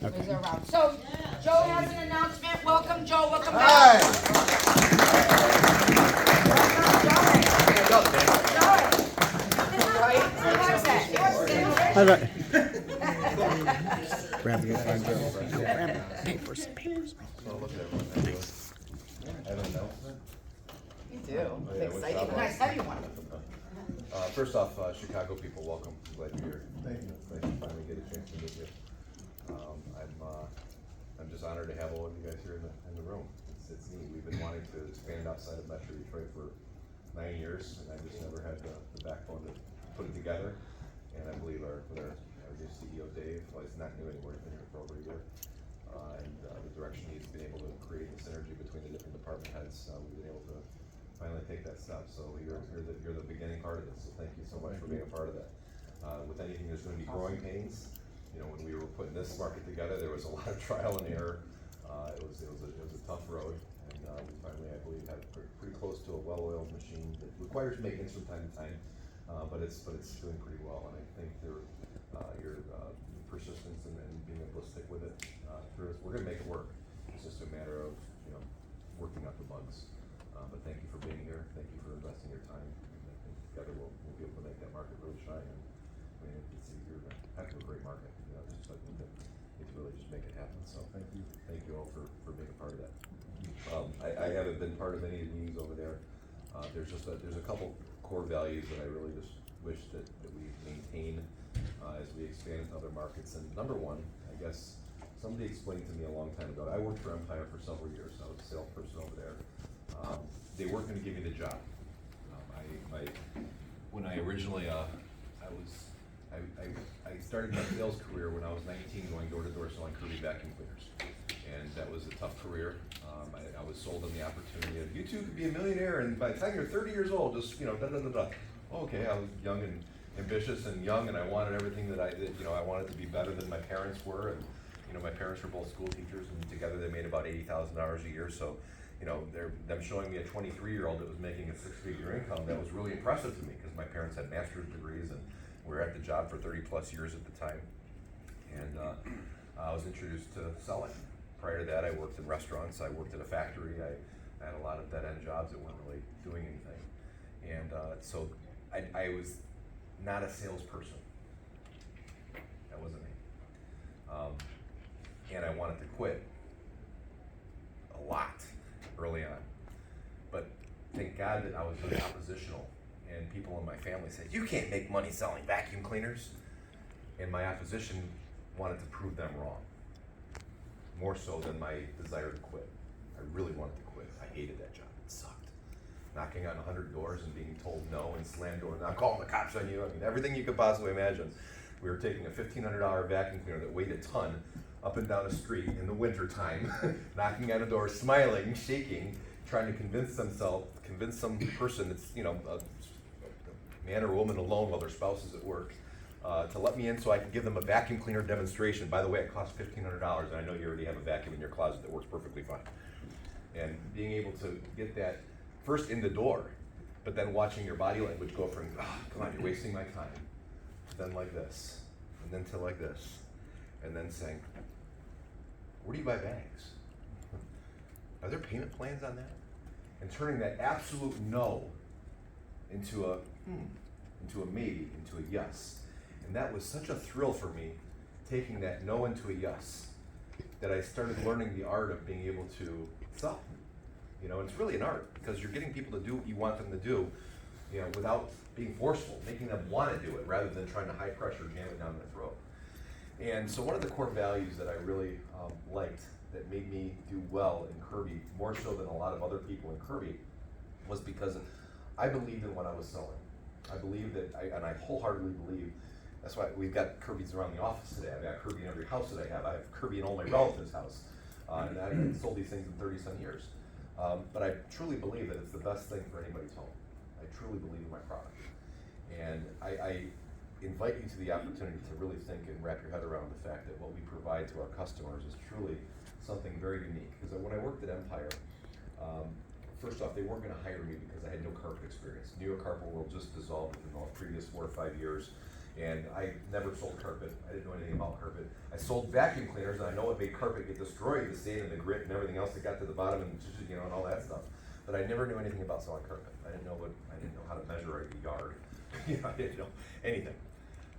Okay. So, Joe has an announcement. Welcome, Joe. Welcome back. Hi. Joe. We have to go find Joe. Papers. You do. It's exciting. Nice heavy one. First off, Chicago people, welcome. Glad you're here. Thank you. Nice to finally get a chance to meet you. I'm just honored to have all of you guys here in the room. It's neat. We've been wanting to expand outside of Metro Detroit for 9 years, and I just never had the backbone to put it together. And I believe our new CEO Dave, well, he's not new anymore. He's been here for over a year. The direction he's been able to create the synergy between the different department heads, we've been able to finally take that step. So you're the beginning part of this. So thank you so much for being a part of that. With anything, there's going to be growing pains. You know, when we were putting this market together, there was a lot of trial and error. It was a tough road, and we finally, I believe, had pretty close to a well-oiled machine that requires maintenance from time to time, but it's doing pretty well. And I think your persistence and being able to stick with it through, we're going to make it work. It's just a matter of working out the bugs. But thank you for being here. Thank you for investing your time. And I think together we'll be able to make that market really shine. And I mean, it's easier to have a great market. Just like it's really just make it happen. So thank you all for being a part of that. I haven't been part of any of the meetings over there. There's a couple core values that I really just wish that we maintain as we expand into other markets. And number one, I guess somebody explained to me a long time ago. I worked for Empire for several years. I was a salesperson over there. They weren't going to give me the job. When I originally I started my sales career when I was 19, going door to door selling Kirby vacuum cleaners, and that was a tough career. I was sold on the opportunity of, you two could be a millionaire, and by the time you're 30 years old, just da da da da. Okay, I was young and ambitious and young, and I wanted everything that I wanted to be better than my parents were, and my parents were both school teachers, and together they made about $80,000 a year. So, them showing me a 23-year-old that was making a 6-figure income, that was really impressive to me because my parents had master's degrees and we were at the job for 30 plus years at the time. And I was introduced to selling. Prior to that, I worked in restaurants. I worked at a factory. I had a lot of dead-end jobs that weren't really doing anything. And so I was not a salesperson. That wasn't me. And I wanted to quit a lot early on. But thank God that I was very oppositional, and people in my family said, you can't make money selling vacuum cleaners. And my opposition wanted to prove them wrong, more so than my desire to quit. I really wanted to quit. I hated that job. It sucked. Knocking on 100 doors and being told no and slammed doors. I'm calling the cops on you. I mean, everything you could possibly imagine. We were taking a $1,500 vacuum cleaner that weighed a ton up and down a street in the winter time, knocking on a door, smiling, shaking, trying to convince some person that's, a man or woman alone while their spouse is at work, to let me in so I can give them a vacuum cleaner demonstration. By the way, it costs $1,500, and I know you already have a vacuum in your closet that works perfectly fine. And being able to get that first in the door, but then watching your body language go from, come on, you're wasting my time, to then like this, and then to like this, and then saying, where do you buy bags? Are there payment plans on that? And turning that absolute no into a maybe, into a yes. And that was such a thrill for me, taking that no into a yes, that I started learning the art of being able to sell. It's really an art, because you're getting people to do what you want them to do, without being forceful, making them want to do it rather than trying to high pressure jam it down their throat. And so one of the core values that I really liked that made me do well in Kirby, more so than a lot of other people in Kirby, was because I believed in what I was selling. I believe that, and I wholeheartedly believe, that's why we've got Kirby's around the office today. I've got Kirby in every house that I have. I have Kirby in all my relatives' house. And I've sold these things in 30-some years. But I truly believe that it's the best thing for anybody's home. I truly believe in my product. And I invite you to the opportunity to really think and wrap your head around the fact that what we provide to our customers is truly something very unique. Because when I worked at Empire, first off, they weren't going to hire me because I had no carpet experience. New York Carpet World just dissolved within the previous 4 or 5 years, And I never sold carpet. I didn't know anything about carpet. I sold vacuum cleaners, and I know what made carpet get destroyed, the stain and the grit and everything else that got to the bottom and and all that stuff. But I never knew anything about selling carpet. I didn't know how to measure a yard. I didn't know anything.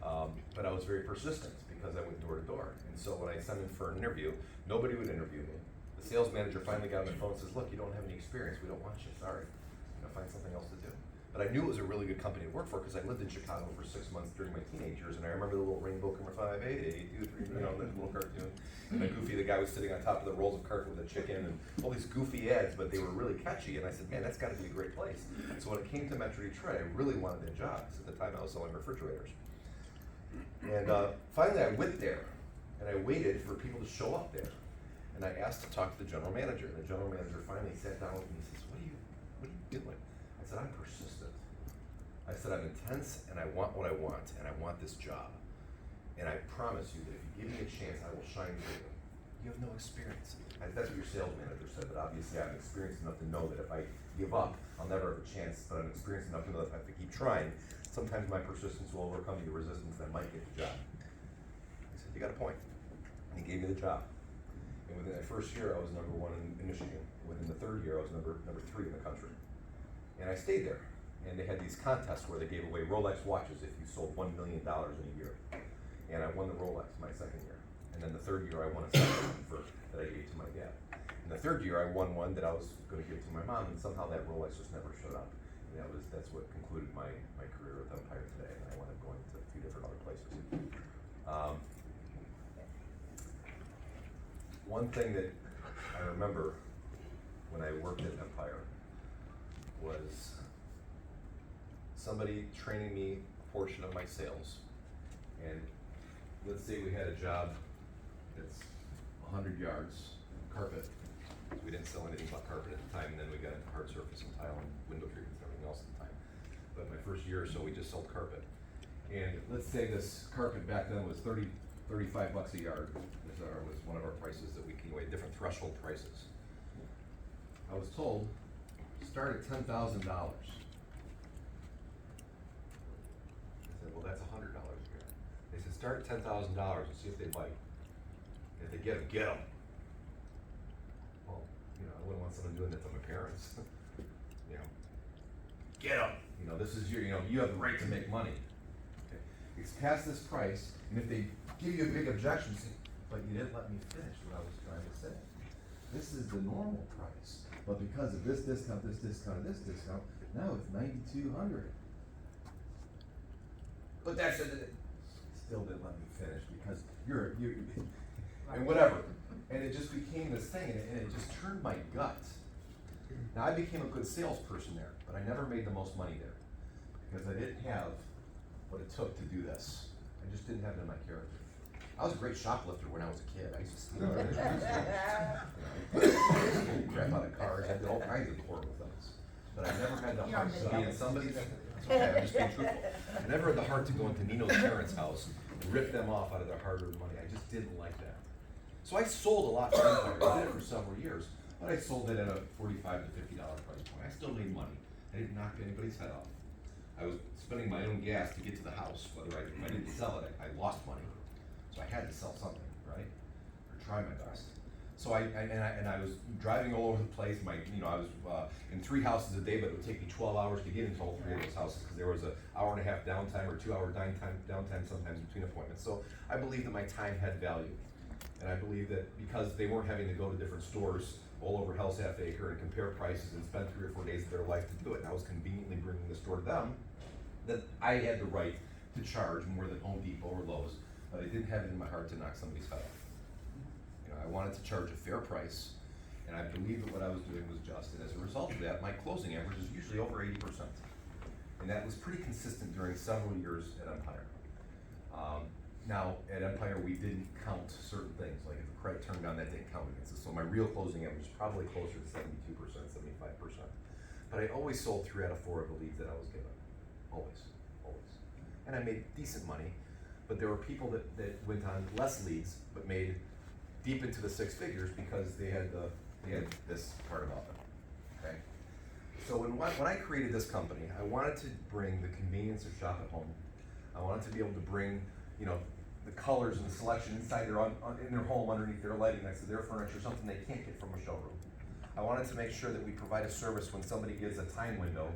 But I was very persistent because I went door to door. And so when I sent in for an interview, nobody would interview me. The sales manager finally got on the phone and says, "Look, you don't have any experience. We don't want you. Sorry. Find something else to do." But I knew it was a really good company to work for because I lived in Chicago for 6 months during my teenage years, and I remember the little rainbow coming 5, 8, 8, 2, 3, the little cartoon, and the guy was sitting on top of the rolls of carpet with a chicken, and all these goofy ads, but they were really catchy, and I said, man, that's got to be a great place. So when it came to Metro Detroit, I really wanted that job, because at the time I was selling refrigerators. And finally I went there, and I waited for people to show up there, and I asked to talk to the general manager, and the general manager finally sat down with me and says, what are you doing? I said, I'm persistent. I said, I'm intense, and I want what I want, and I want this job. And I promise you that if you give me a chance, I will shine for you. You have no experience. That's what your sales manager said, but obviously I'm experienced enough to know that if I give up, I'll never have a chance, but I'm experienced enough to know that if I keep trying, sometimes my persistence will overcome your resistance, and I might get the job. He said, you got a point. And he gave me the job. And within that first year, I was #1 in Michigan. Within the third year, I was number 3 in the country. And I stayed there. And they had these contests where they gave away Rolex watches if you sold $1 million in a year. And I won the Rolex my second year. And then the third year I won a second one that I gave to my dad. And the third year I won one that I was going to give to my mom, and somehow that Rolex just never showed up. And that's what concluded my career with Empire today. And I wound up going to a few different other places. One thing that I remember when I worked at Empire was somebody training me a portion of my sales. And let's say we had a job that's 100 yards, carpet. We didn't sell anything but carpet at the time, and then we got into hard surface and tile and window treatments and everything else at the time. But my first year or so, we just sold carpet. And let's say this carpet back then was $35 a yard, was one of our prices that we came away, different threshold prices. I was told, start at $10,000. I said, well, that's $100 a year. They said, start at $10,000 and see if they bite. If they get them. Well, I wouldn't want someone doing that to my parents. Get them. This is you have the right to make money. Okay. It's past this price, and if they give you a big objection, say, but you didn't let me finish what I was trying to say. This is the normal price, but because of this discount, now it's $9,200. But that's it. Still didn't let me finish because you're and whatever. And it just became this thing, and it just turned my gut. Now I became a good salesperson there, but I never made the most money there because I didn't have what it took to do this. I just didn't have it in my character. I was a great shoplifter when I was a kid. I used to steal crap out of cars. I did all kinds of horrible things. But I never had the heart to be in somebody's. Okay, I'm just being truthful. I never had the heart to go into Nino's parents' house and rip them off out of their hard-earned money. I just didn't like that. So I sold a lot for Empire. I did it for several years, but I sold it at a $45 to $50 price point. I still made money. I didn't knock anybody's head off. I was spending my own gas to get to the house. Whether I didn't sell it, I lost money. So I had to sell something, right? Or try my best. So I was driving all over the place. I was in 3 houses a day, but it would take me 12 hours to get into all 3 of those houses because there was an hour and a half downtime or 2 hour downtime sometimes between appointments. So I believed that my time had value. And I believe that because they weren't having to go to different stores all over Hell's Half Acre and compare prices and spend 3 or 4 days of their life to do it, and I was conveniently bringing the store to them, that I had the right to charge more than Home Depot or Lowe's, but I didn't have it in my heart to knock somebody's head off. I wanted to charge a fair price, and I believed that what I was doing was just, and as a result of that, my closing average is usually over 80%. And that was pretty consistent during several years at Empire. Now, at Empire, we didn't count certain things, like if a credit turned down, that didn't count against us. So my real closing average is probably closer to 72%, 75%. But I always sold 3 out of 4 of the leads that I was given. Always. And I made decent money, but there were people that went on less leads, but made deep into the 6 figures because they had this part about them, okay? So when I created this company, I wanted to bring the convenience of shop at home. I want it to be able to bring, you know, the colors and the selection inside their in their home underneath their lighting next to their furniture, something they can't get from a showroom. I wanted to make sure that we provide a service when somebody gives a time window,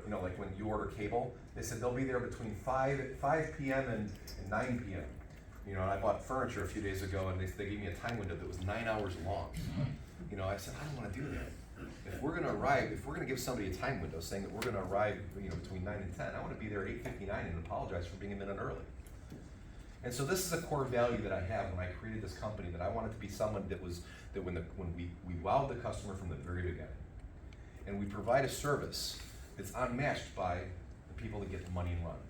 you know, like when you order cable, they said they'll be there between 5 p.m. and 9 p.m. You know, and I bought furniture a few days ago and they gave me a time window that was 9 hours long. You know, I said, I don't want to do that. If we're gonna arrive, if we're gonna give somebody a time window saying that we're gonna arrive, you know, between 9 and 10, I want to be there at 8:59 and apologize for being a minute early. And so this is a core value that I have when I created this company, that I wanted to be someone that when we wowed the customer from the very beginning. And we provide a service that's unmatched by the people that get the money and run.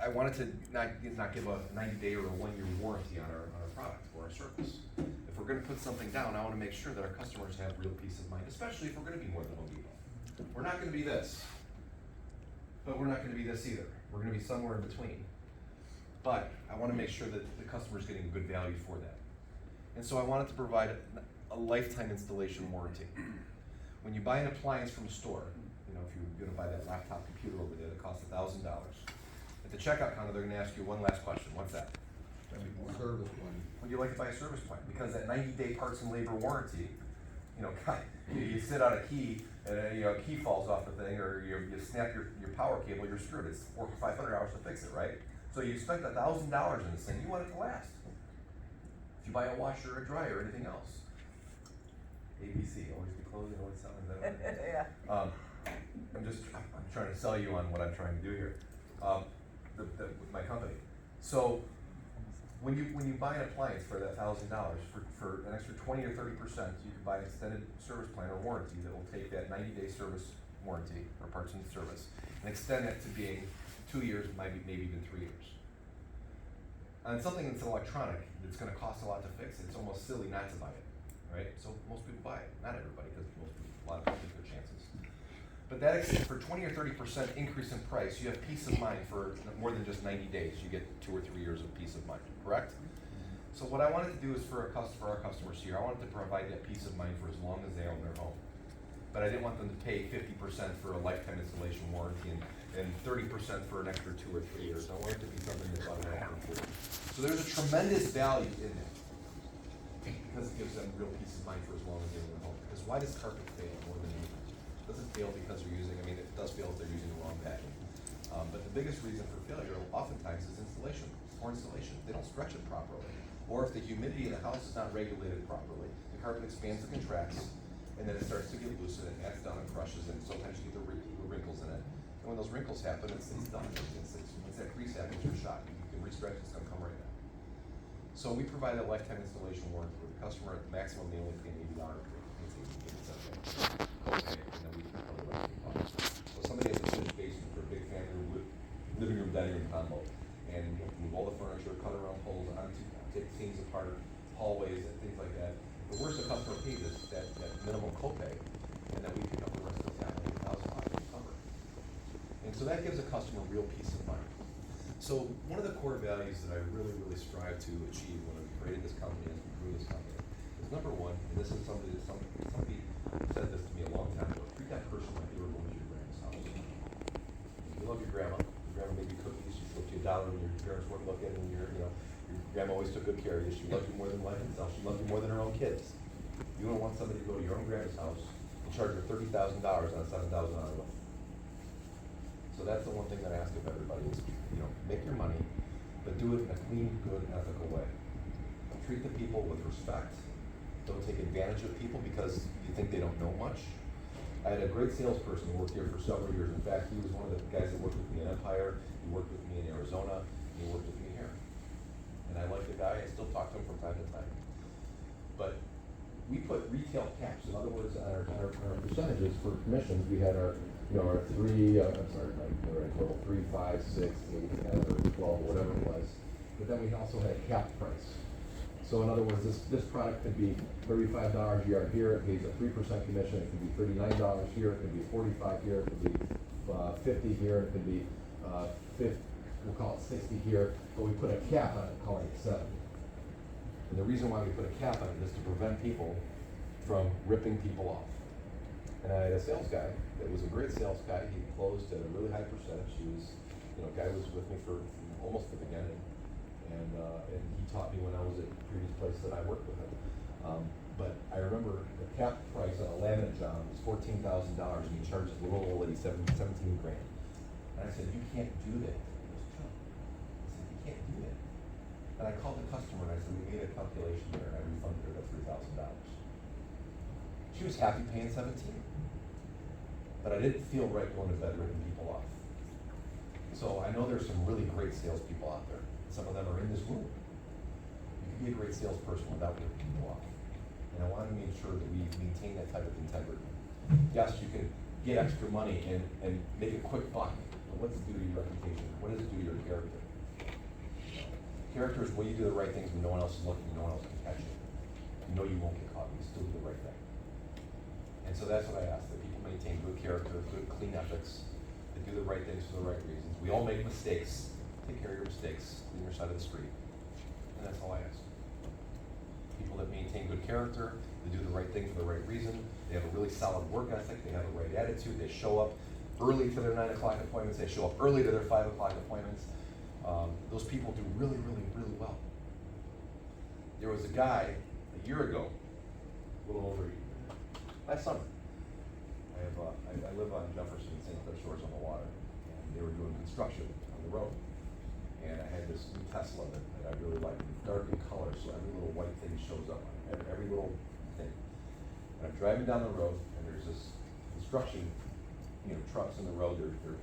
I wanted to not give a 90-day or a 1-year warranty on our product or our service. If we're gonna put something down, I wanna make sure that our customers have real peace of mind, especially if we're gonna be more than Home Depot. We're not gonna be this, but we're not gonna be this either. We're gonna be somewhere in between. But I wanna make sure that the customer's getting good value for that. And so I wanted to provide a lifetime installation warranty. When you buy an appliance from a store, you know, if you're gonna buy that laptop computer over there that costs $1,000, at the checkout counter, they're gonna ask you one last question. What's that? Service plan. Would you like to buy a service plan? Because that 90-day parts and labor warranty, you know, you sit on a key and a key falls off the thing, or you snap your power cable, you're screwed. It's $400 or $500 to fix it, right? So you spent $1,000 in this thing, you want it to last. If you buy a washer or a dryer or anything else, ABC, always be closing, always selling. Is that right? Yeah. I'm trying to sell you on what I'm trying to do here, with my company. So when you buy an appliance for that $1,000, for an extra 20 or 30%, you can buy an extended service plan or warranty that will take that 90-day service warranty or parts and service and extend it to being 2 years, maybe even 3 years. On something that's electronic, that's going to cost a lot to fix, it's almost silly not to buy it, right? So most people buy it, not everybody, because a lot of people take their chances. But that for 20 or 30% increase in price, you have peace of mind for more than just 90 days. You get 2 or 3 years of peace of mind, correct? So what I wanted to do is for our customers here, I wanted to provide that peace of mind for as long as they own their home. But I didn't want them to pay 50% for a lifetime installation warranty and 30% for an extra 2 or 3 years. I want it to be something that's automatic. So there's a tremendous value in it because it gives them real peace of mind for as long as they own their home. Because why does carpet fail more than anything? It doesn't fail because they're using, I mean, it does fail if they're using the wrong backing. But the biggest reason for failure oftentimes is installation. They don't stretch it properly. Or if the humidity in the house is not regulated properly, the carpet expands and contracts, and then it starts to get loose and it acts down and crushes, and sometimes you get the wrinkles in it. And when those wrinkles happen, it's done. Once that crease happens, you're shot. You can restretch, it's gonna come right now. So we provide a lifetime installation warranty where the customer at the maximum they only pay an $80 copay, and then we can cover the rest of the cost. So somebody has a finished basement for a big family with living room, dining room combo, and you have to move all the furniture, cut around holes, take seams apart, hallways, and things like that. The worst the customer pays is that minimum copay, and then we pick up the rest of the tab, like $1,000 to cover. And so that gives a customer real peace of mind. So one of the core values that I really, really strive to achieve when we created this company, as we grew this company, is number one, and this is somebody said this to me a long time ago, treat that person like they were going to your grandma's house. You love your grandma made you cookies, she flipped you $1 when your parents weren't looking, and your grandma always took good care of you, she loved you more than life itself, she loved you more than her own kids. You don't want somebody to go to your own grandma's house and charge her $30,000 on a $7,000 loan. So that's the one thing that I ask of everybody is, make your money, but do it in a clean, good, ethical way. Treat the people with respect. Don't take advantage of people because you think they don't know much. I had a great salesperson who worked here for several years. In fact, he was one of the guys that worked with me in Empire. He worked with me in Arizona. He worked with me here. And I like the guy. I still talk to him from time to time. But we put retail caps. In other words, on our percentages for commissions, we had our 3, 5, 6, 8, 12, whatever it was. But then we also had capped price. So in other words, this product could be $35 a yard here, it pays a 3% commission, it could be $39 here, it could be $45 here, it could be $50 here, it could be we'll call it $60 here, but we put a cap on it, calling it $70. And the reason why we put a cap on it is to prevent people from ripping people off. And I had a sales guy that was a great sales guy. He closed at a really high percentage. He was You know, a guy was with me for almost the beginning, and he taught me when I was at the previous place that I worked with him. But I remember the cap price on a laminate job was $14,000, and he charges the little old lady 17 grand. And I said, you can't do that. He goes, Joe. I said, you can't do that. And I called the customer and I said, we made a calculation there, and I refunded her the $3,000. She was happy paying 17. But I didn't feel right going to bed ripping people off. So I know there's some really great salespeople out there. Some of them are in this room. You can be a great salesperson without ripping people off. And I want to make sure that we maintain that type of integrity. Yes, you can get extra money and make a quick buck, but what's it do to your reputation? What does it do to your character? Character is when you do the right things when no one else is looking, no one else can catch you. You know you won't get caught, you still do the right thing. And so that's what I ask, that people maintain good character, good clean ethics, that do the right things for the right reasons. We all make mistakes. Take care of your mistakes, clean your side of the street. And that's all I ask. People that maintain good character, they do the right thing for the right reason, they have a really solid work ethic, they have a right attitude, they show up early to their 9 o'clock appointments, they show up early to their 5 o'clock appointments. Those people do really, really, really well. There was a guy a year ago, a little over last summer. I live on Jefferson, St. Clair Shores on the water, and they were doing construction on the road. And I had this new Tesla that I really liked, dark in color, so every little white thing shows up on it, every little thing. And I'm driving down the road, and there's this construction, trucks in the road. They're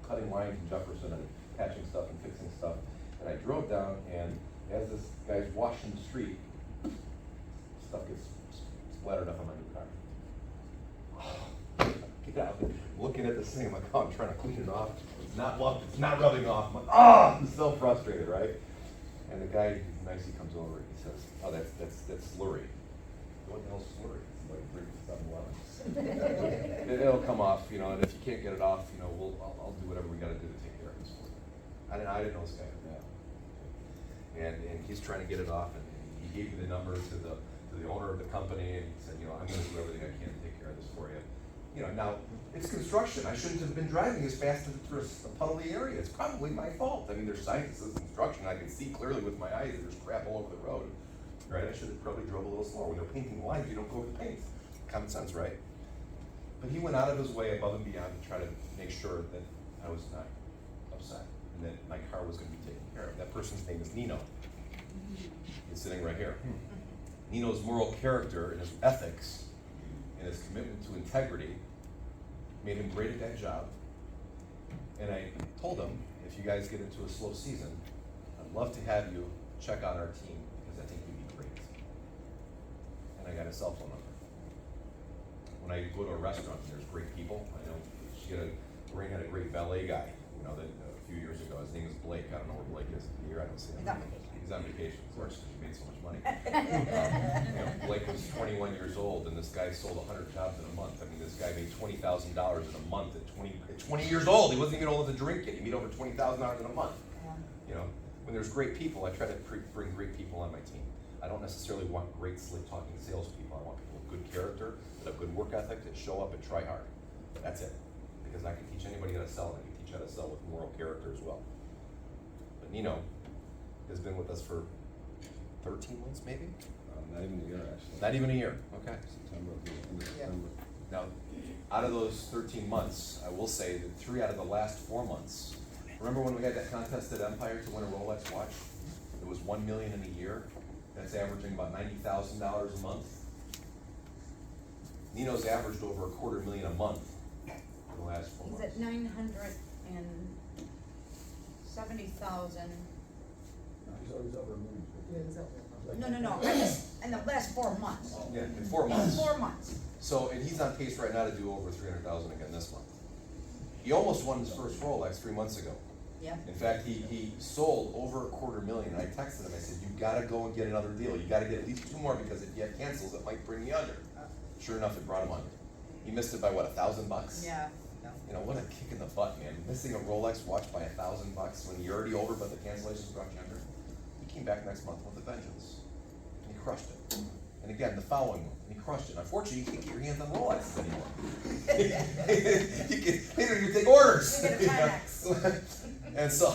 cutting lines in Jefferson and patching stuff and fixing stuff. And I drove down, and as this guy's washing the street, stuff gets splattered up on my new car. Get out there, looking at this thing, I'm like, oh, I'm trying to clean it off. It's not rubbing off. I'm like, I'm so frustrated, right? And the guy, nicely comes over and he says, oh, that's slurry. What the hell's slurry? It's like drinking 7-Eleven. It'll come off, and if you can't get it off, I'll do whatever we gotta do to take care of this for you. I didn't know this guy. And he's trying to get it off, and he gave me the number to the owner of the company, and he said, I'm gonna do everything I can to take care of this for you. Now, it's construction. I shouldn't have been driving as fast through a puddly area. It's probably my fault. I mean, there's signs that says construction. I can see clearly with my eyes that there's crap all over the road, right? I should have probably drove a little slower. When they're painting lines, you don't go with the paint. Common sense, right? But he went out of his way above and beyond to try to make sure that I was not upset and that my car was going to be taken care of. That person's name is Nino. He's sitting right here. Nino's moral character and his ethics and his commitment to integrity made him great at that job. And I told him, if you guys get into a slow season, I'd love to have you check out our team because I think you'd be great. And I got his cell phone number. When I go to a restaurant and there's great people, I know Lorraine had a great valet guy, that a few years ago. His name is Blake. I don't know where Blake is here. I don't see him. He's on vacation, of course, because he made so much money. Blake was 21 years old, and this guy sold 100 jobs in a month. I mean, this guy made $20,000 in a month at 20 years old. He wasn't even old enough to drink it. He made over $20,000 in a month. When there's great people, I try to bring great people on my team. I don't necessarily want great, slick-talking salespeople. I want people with good character, that have good work ethic, that show up and try hard. That's it. Because I can teach anybody how to sell, and I can teach how to sell with moral character as well. But Nino has been with us for 13 months, maybe? Not even a year, actually. Not even a year, okay. September. Now, out of those 13 months, I will say that 3 out of the last 4 months, remember when we had that contest at Empire to win a Rolex watch? It was $1 million in a year. That's averaging about $90,000 a month. Nino's averaged over $250,000 a month in the last 4 months. He's at 970,000. He's always over a million. No. In the last 4 months. Yeah, in 4 months. 4 months. So, and he's on pace right now to do over $300,000 again this month. He almost won his first Rolex 3 months ago. Yeah. In fact, he sold over $250,000. I texted him, I said, you gotta go and get another deal. You gotta get at least 2 more because if he had cancels, it might bring you under. Sure enough, it brought him under. He missed it by what, $1,000? Yeah. What a kick in the butt, man. Missing a Rolex watch by $1,000 when you're already over, but the cancellations brought you under. He came back next month with a vengeance. And he crushed it. And again, the following one, and he crushed it. Unfortunately, you can't get your hands on Rolexes anymore. You can take orders. You get a Timex. And so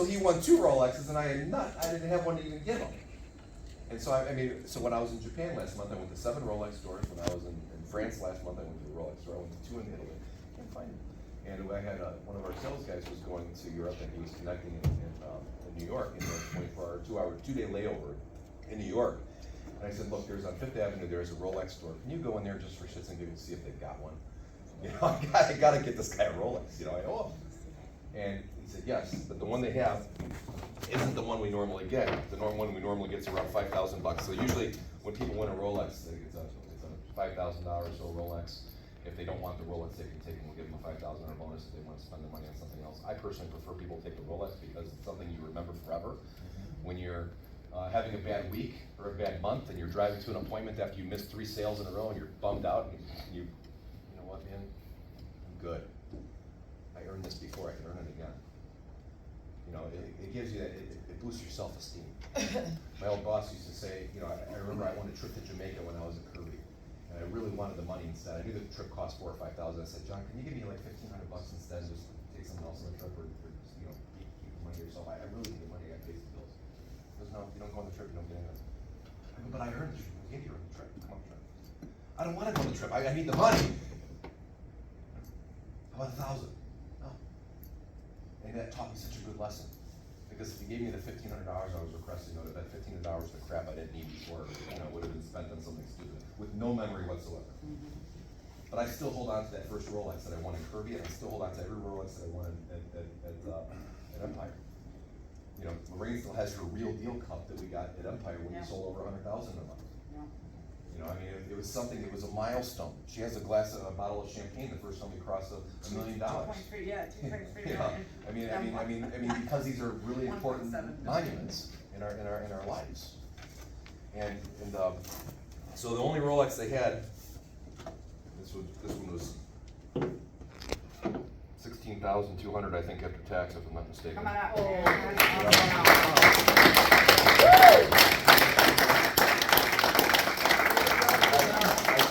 he won 2 Rolexes, and I didn't have one to even give him. And so so when I was in Japan last month, I went to 7 Rolex stores. When I was in France last month, I went to a Rolex store. I went to 2 in Italy. Can't find them. And I had one of our sales guys was going to Europe, and he was connecting in New York, in a 24-hour, 2-day layover in New York. And I said, look, there's on 5th Avenue, there's a Rolex store. Can you go in there just for shits and giggles, see if they've got one? You know, I gotta get this guy a Rolex. You know, I owe him. And he said, yes, but the one they have isn't the one we normally get. The one we normally get is around $5,000. So usually, when people win a Rolex, it's a $5,000 or so Rolex. If they don't want the Rolex, they can take them. We'll give them a $5,000 bonus if they want to spend the money on something else. I personally prefer people take the Rolex because it's something you remember forever. When you're having a bad week or a bad month, and you're driving to an appointment after you missed 3 sales in a row, and you're bummed out, and you know what, man? I'm good. I earned this before. I can earn it again. You know, it gives you that. It boosts your self-esteem. My old boss used to say, you know, I remember I won a trip to Jamaica when I was at Kirby. And I really wanted the money instead. I knew the trip cost $4,000 or $5,000. I said, John, can you give me like $1,500 instead, and just take someone else on the trip, or you know, keep the money yourself? I really need the money. I paid the bills. He goes, no, if you don't go on the trip, you don't get anything. I go, but I earned the trip. I gave you the trip. Come on the trip. I don't want to go on the trip. I need the money. How about 1,000? No. And that taught me such a good lesson. Because if he gave me the $1,500 I was requesting, I would have had $1,500 of crap I didn't need before, you know, would have been spent on something stupid with no memory whatsoever. But I still hold on to that first Rolex that I won in Kirby, and I still hold on to every Rolex that I won at Empire. You know, Lorraine still has her real deal cup that we got at Empire when we sold over 100,000 of them. You know, I mean, it was something. It was a milestone. She has a bottle of champagne the first time we crossed $1 million. 2.3, yeah, 2.3 million. I mean, because these are really important monuments in our lives. And so the only Rolex they had, this one was $16,200, I think, after tax, if I'm not mistaken. Come on out.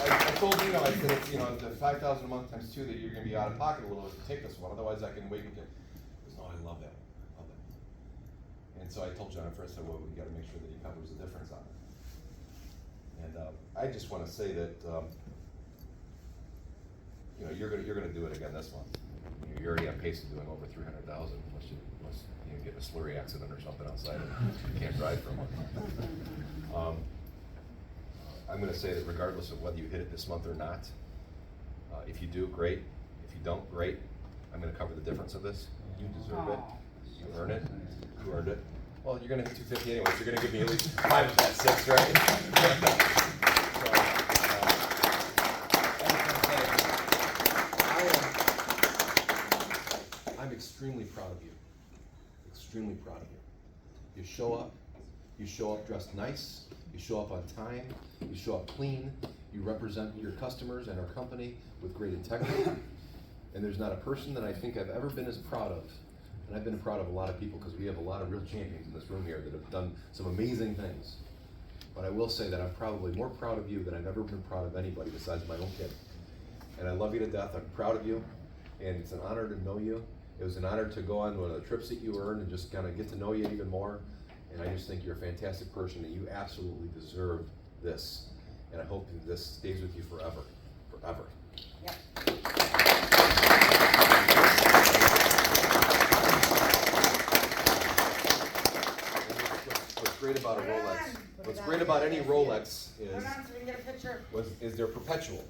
I told Nino, I said, it's, you know, the $5,000 a month times 2 that you're going to be out of pocket a little bit to take this one. Otherwise, I can wait and get. He goes, no, I love that. Love it. And so I told Jennifer, I said, well, we got to make sure that he covers the difference on it. And I just want to say that, you know, you're going to do it again this month. You're already on pace of doing over 300,000 unless you get in a slurry accident or something outside and you can't drive for a month. I'm going to say that regardless of whether you hit it this month or not, if you do, great. If you don't, great. I'm going to cover the difference of this. You deserve it. You earn it. You earned it. Well, you're going to hit 250 anyway, so you're going to give me at least 5 of that 6, right? I'm extremely proud of you. Extremely proud of you. You show up dressed nice, you show up on time, you show up clean, you represent your customers and our company with great integrity, and there's not a person that I think I've ever been as proud of, and I've been proud of a lot of people because we have a lot of real champions in this room here that have done some amazing things, but I will say that I'm probably more proud of you than I've ever been proud of anybody besides my own kid, and I love you to death. I'm proud of you, and it's an honor to know you. It was an honor to go on one of the trips that you earned and just kind of get to know you even more. And I just think you're a fantastic person, and you absolutely deserve this. And I hope that this stays with you forever, forever. Yep. What's great about a Rolex? What's great about any Rolex is they're perpetual.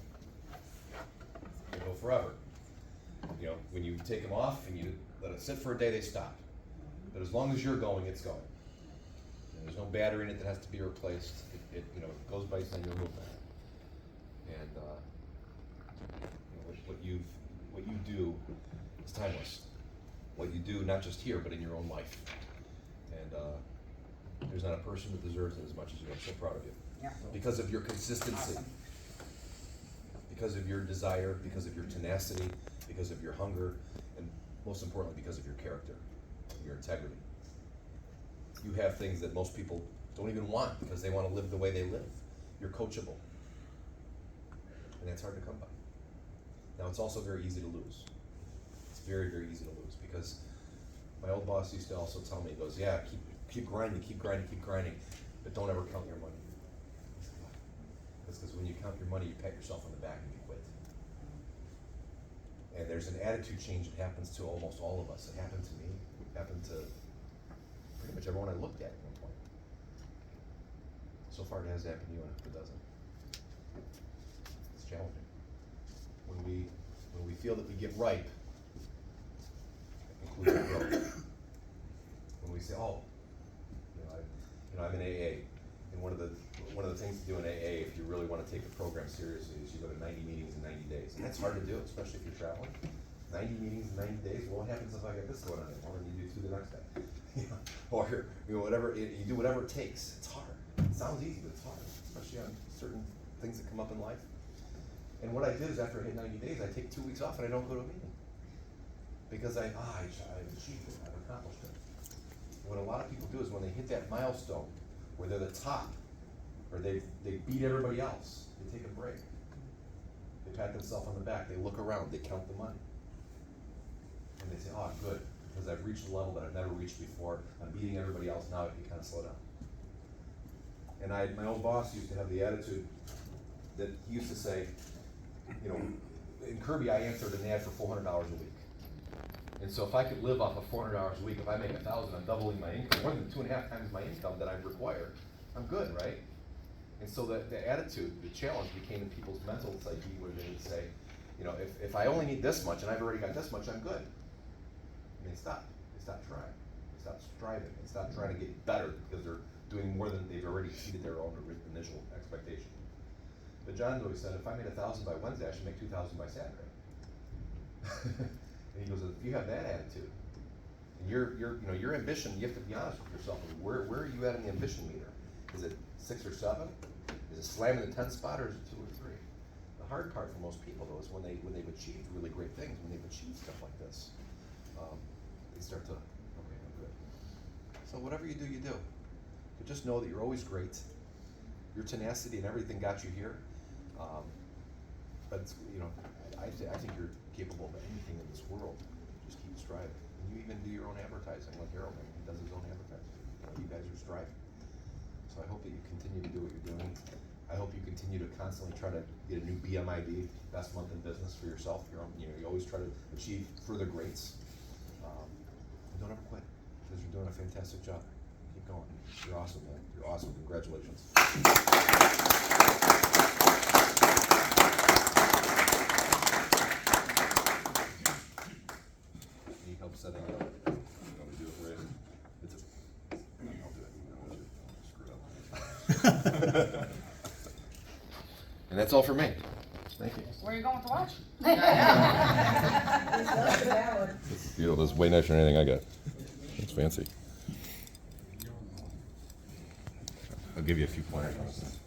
They go forever. You know, when you take them off and you let it sit for a day, they stop. But as long as you're going, it's going. And there's no battery in it that has to be replaced. It you know, it goes based on your movement. And you know, what you do is timeless. What you do, not just here, but in your own life. And there's not a person that deserves it as much as you. I'm so proud of you. Yeah. Because of your consistency. Awesome. Because of your desire, because of your tenacity, because of your hunger, and most importantly, because of your character, your integrity. You have things that most people don't even want because they want to live the way they live. You're coachable. And that's hard to come by. Now, it's also very easy to lose. It's very, very easy to lose because My old boss used to also tell me, he goes, yeah, keep grinding, but don't ever count your money. I said, why? It's because when you count your money, you pat yourself on the back and you quit. And there's an attitude change that happens to almost all of us. It happened to me. It happened to pretty much everyone I looked at one point. So far it has happened to you, and it doesn't. It's challenging. When we feel that we get ripe, including growth. When we say, oh, I'm in AA, and one of the things to do in AA, if you really want to take the program seriously, is you go to 90 meetings in 90 days, and that's hard to do, especially if you're traveling. 90 meetings in 90 days. Well, what happens if I get this going on anymore, and you do 2 the next day? Or whatever. You do whatever it takes. It's hard. It sounds easy, but it's hard, especially on certain things that come up in life. And what I did is, after I hit 90 days, I take 2 weeks off and I don't go to a meeting. Because I've achieved it, I've accomplished it. What a lot of people do is when they hit that milestone, where they're the top, or they beat everybody else, they take a break. They pat themselves on the back, they look around, they count the money. And they say, oh, good, because I've reached a level that I've never reached before, I'm beating everybody else, now I can kind of slow down. And my old boss used to have the attitude that he used to say, in Kirby I answered an ad for $400 a week. And so if I could live off of $400 a week, if I make $1,000, I'm doubling my income, more than 2.5 times my income that I require. I'm good, right? And so the attitude, the challenge became in people's mental psyche, where they would say, if I only need this much and I've already got this much, I'm good. And they stop. They stop trying. They stop striving. They stop trying to get better because they're doing more than they've already exceeded their own initial expectation. But John always said, if I made 1,000 by Wednesday, I should make 2,000 by Saturday. And he goes, if you have that attitude, and your ambition, you have to be honest with yourself. Where are you at in the ambition meter? Is it 6 or 7? Is it slamming the 10th spot, or is it 2 or 3? The hard part for most people, though, is when they've achieved really great things, when they've achieved stuff like this, they start to, okay, I'm good. So whatever you do, you do. But just know that you're always great. Your tenacity and everything got you here. But it's, I think you're capable of anything in this world. Just keep striving. And you even do your own advertising, like Harold. He does his own advertising. You guys are striving. So I hope that you continue to do what you're doing. I hope you continue to constantly try to get a new BMID, best month in business for yourself. You always try to achieve further greats. And don't ever quit, because you're doing a fantastic job. Keep going. You're awesome, man. You're awesome. Congratulations. Need help setting it up? You want me to do it for you? I'll do it. Screw it up. And that's all for me. Thank you. Where are you going to watch? It's beautiful. This is way nicer than anything I got. It's fancy. I'll give you a few pointers.